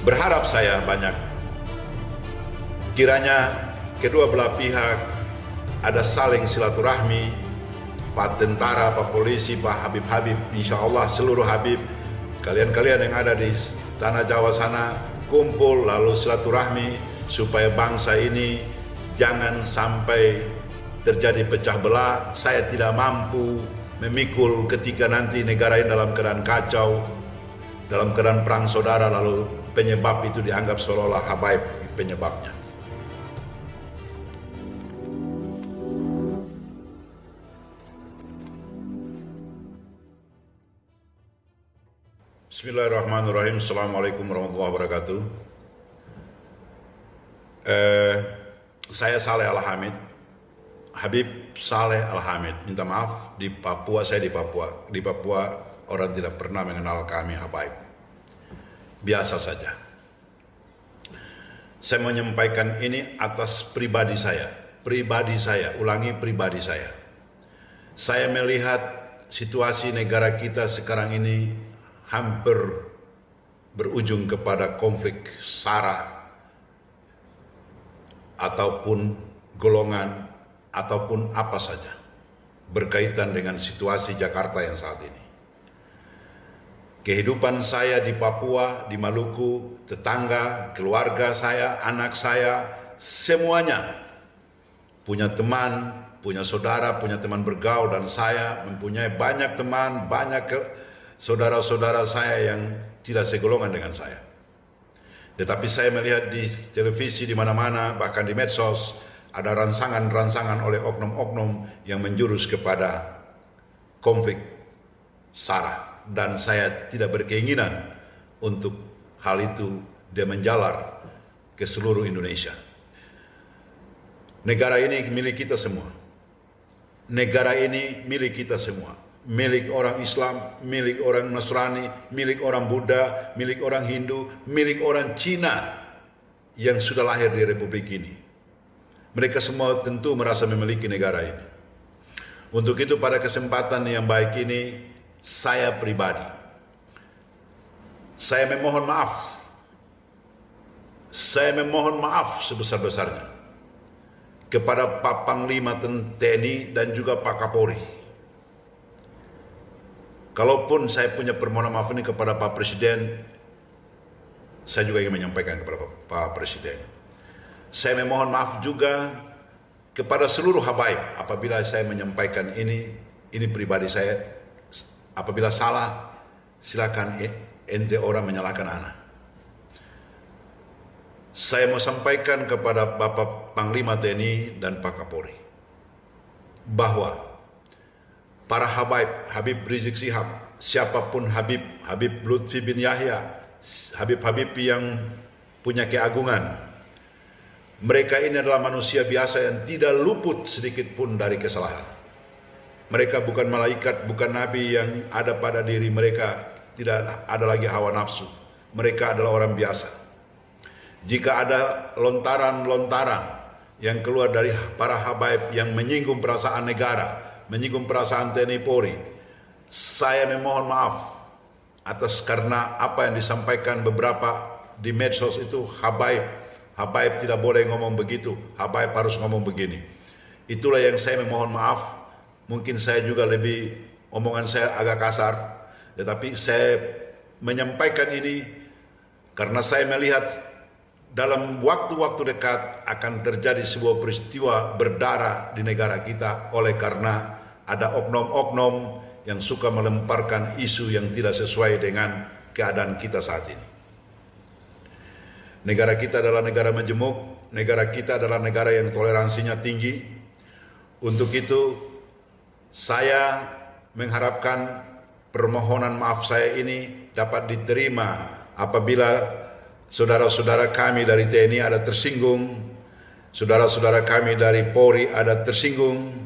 Berharap saya banyak kiranya kedua belah pihak ada saling silaturahmi, Pak tentara, Pak polisi, Pak Habib-Habib, insya Allah seluruh Habib, kalian-kalian yang ada di tanah Jawa sana kumpul lalu silaturahmi supaya bangsa ini jangan sampai terjadi pecah belah. Saya tidak mampu memikul ketika nanti negara ini dalam keadaan kacau, dalam keadaan perang saudara, lalu penyebab itu dianggap seolah-olah Habaib penyebabnya. Bismillahirrahmanirrahim. Assalamualaikum warahmatullahi wabarakatuh. Saya Saleh Al-Hamid, Habib Saleh Al-Hamid. Minta maaf, di Papua saya di Papua. Di Papua orang tidak pernah mengenal kami Habaib. Biasa saja. Saya menyampaikan ini atas pribadi saya. Pribadi saya, ulangi pribadi saya. Saya melihat situasi negara kita sekarang ini hampir berujung kepada konflik SARA ataupun golongan ataupun apa saja berkaitan dengan situasi Jakarta yang saat ini. Kehidupan saya di Papua, di Maluku, tetangga, keluarga saya, anak saya, semuanya punya teman, punya saudara, punya teman bergaul, dan saya mempunyai banyak teman, banyak saudara-saudara saya yang tidak segolongan dengan saya. Tetapi saya melihat di televisi di mana-mana, bahkan di medsos, ada rangsangan-rangsangan oleh oknum-oknum yang menjurus kepada konflik SARA. Dan saya tidak berkeinginan untuk hal itu dia menjalar ke seluruh Indonesia. Negara ini milik kita semua. Negara ini milik kita semua. Milik orang Islam, milik orang Nasrani, milik orang Buddha, milik orang Hindu, milik orang Cina yang sudah lahir di Republik ini. Mereka semua tentu merasa memiliki negara ini. Untuk itu pada kesempatan yang baik ini, saya pribadi, saya memohon maaf. Saya memohon maaf sebesar-besarnya kepada Pak Panglima TNI dan juga Pak Kapolri. Kalaupun saya punya permohonan maaf ini kepada Pak Presiden, saya juga ingin menyampaikan kepada Pak Presiden. Saya memohon maaf juga kepada seluruh Habaib apabila saya menyampaikan ini pribadi saya. Apabila salah, silakan ente orang menyalahkan anak. Saya mau sampaikan kepada Bapak Panglima TNI dan Pak Kapolri bahwa para Habaib, Habib Rizik Syihab, siapapun Habib Lutfi bin Yahya, Habib yang punya keagungan, mereka ini adalah manusia biasa yang tidak luput sedikit pun dari kesalahan. Mereka bukan malaikat, bukan nabi yang ada pada diri mereka, tidak ada lagi hawa nafsu. Mereka adalah orang biasa. Jika ada lontaran-lontaran yang keluar dari para Habaib yang menyinggung perasaan negara, menyinggung perasaan TNI Polri, saya memohon maaf atas karena apa yang disampaikan beberapa di medsos itu. Habaib tidak boleh ngomong begitu, Habaib harus ngomong begini. Itulah yang saya memohon maaf. Mungkin saya juga omongan saya agak kasar, tetapi saya menyampaikan ini karena saya melihat dalam waktu-waktu dekat akan terjadi sebuah peristiwa berdarah di negara kita oleh karena ada oknum-oknum yang suka melemparkan isu yang tidak sesuai dengan keadaan kita saat ini. Negara kita adalah negara majemuk, negara kita adalah negara yang toleransinya tinggi. Untuk itu, saya mengharapkan permohonan maaf saya ini dapat diterima apabila saudara-saudara kami dari TNI ada tersinggung, saudara-saudara kami dari Polri ada tersinggung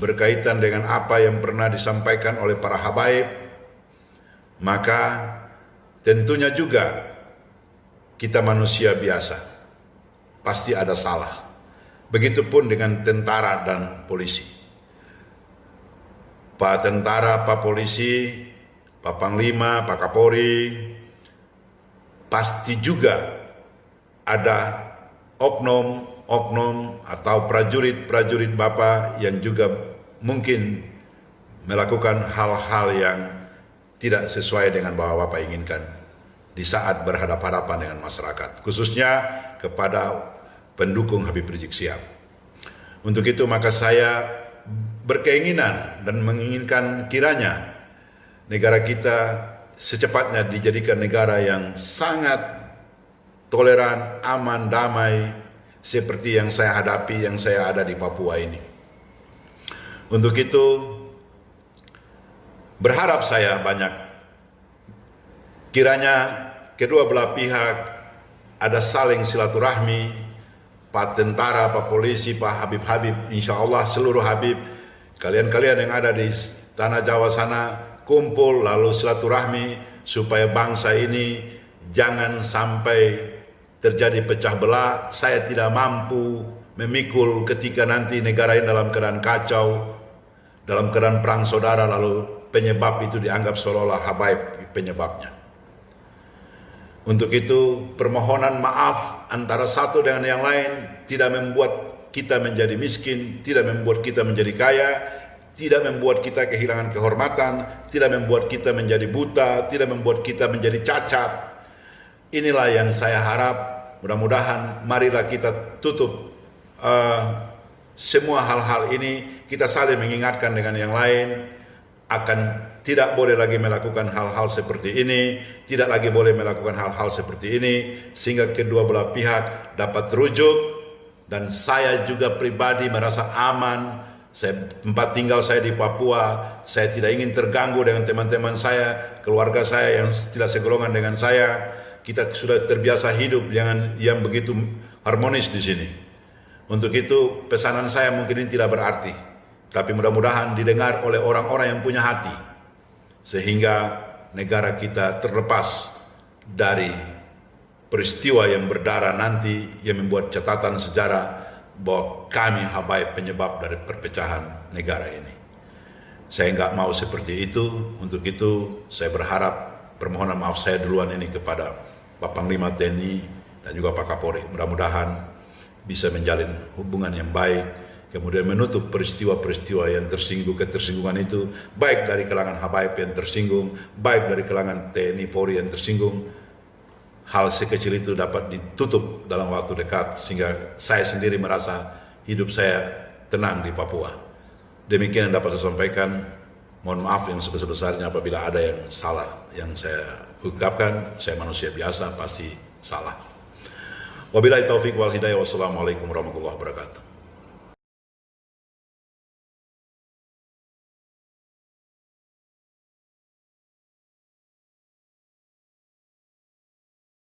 berkaitan dengan apa yang pernah disampaikan oleh para Habaib, maka tentunya juga kita manusia biasa, pasti ada salah. Begitupun dengan tentara dan polisi. Pak tentara, Pak polisi, Pak Panglima, Pak Kapolri, pasti juga ada oknum atau prajurit Bapak yang juga mungkin melakukan hal-hal yang tidak sesuai dengan Bapak inginkan di saat berhadapan-hadapan dengan masyarakat, khususnya kepada pendukung Habib Rizik Syihab. Untuk itu maka saya berkeinginan dan menginginkan kiranya negara kita secepatnya dijadikan negara yang sangat toleran, aman, damai, seperti yang saya hadapi, yang saya ada di Papua ini. Untuk itu berharap saya banyak kiranya kedua belah pihak ada saling silaturahmi, Pak tentara, Pak polisi, Pak Habib, insya Allah seluruh Habib, kalian-kalian yang ada di tanah Jawa sana kumpul lalu silaturahmi supaya bangsa ini jangan sampai terjadi pecah belah. Saya tidak mampu memikul ketika nanti negara ini dalam keadaan kacau, dalam keadaan perang saudara, lalu penyebab itu dianggap seolah-olah Habaib penyebabnya. Untuk itu permohonan maaf antara satu dengan yang lain tidak membuat kita menjadi miskin, tidak membuat kita menjadi kaya, tidak membuat kita kehilangan kehormatan, tidak membuat kita menjadi buta, tidak membuat kita menjadi cacat. Inilah yang saya harap, mudah-mudahan marilah kita tutup semua hal-hal ini, kita saling mengingatkan dengan yang lain akan tidak boleh lagi melakukan hal-hal seperti ini, tidak lagi boleh melakukan hal-hal seperti ini, sehingga kedua belah pihak dapat rujuk. Dan saya juga pribadi merasa aman. Tempat tinggal saya di Papua, saya tidak ingin terganggu dengan teman-teman saya, keluarga saya yang tidak segolongan dengan saya. Kita sudah terbiasa hidup yang begitu harmonis di sini. Untuk itu pesanan saya mungkin ini tidak berarti, tapi mudah-mudahan didengar oleh orang-orang yang punya hati, sehingga negara kita terlepas dari peristiwa yang berdarah nanti yang membuat catatan sejarah bahwa kami Habaib penyebab dari perpecahan negara ini. Saya nggak mau seperti itu. Untuk itu saya berharap permohonan maaf saya duluan ini kepada Pak Panglima TNI dan juga Pak Kapolri. Mudah-mudahan bisa menjalin hubungan yang baik, kemudian menutup peristiwa-peristiwa yang ketersinggungan itu, baik dari kalangan Habaib yang tersinggung, baik dari kalangan TNI Polri yang tersinggung. Hal sekecil itu dapat ditutup dalam waktu dekat, sehingga saya sendiri merasa hidup saya tenang di Papua. Demikian yang dapat saya sampaikan. Mohon maaf yang sebesar-besarnya apabila ada yang salah yang saya ungkapkan. Saya manusia biasa, pasti salah. Wabillahi taufiq wal hidayah. Wassalamualaikum warahmatullahi wabarakatuh.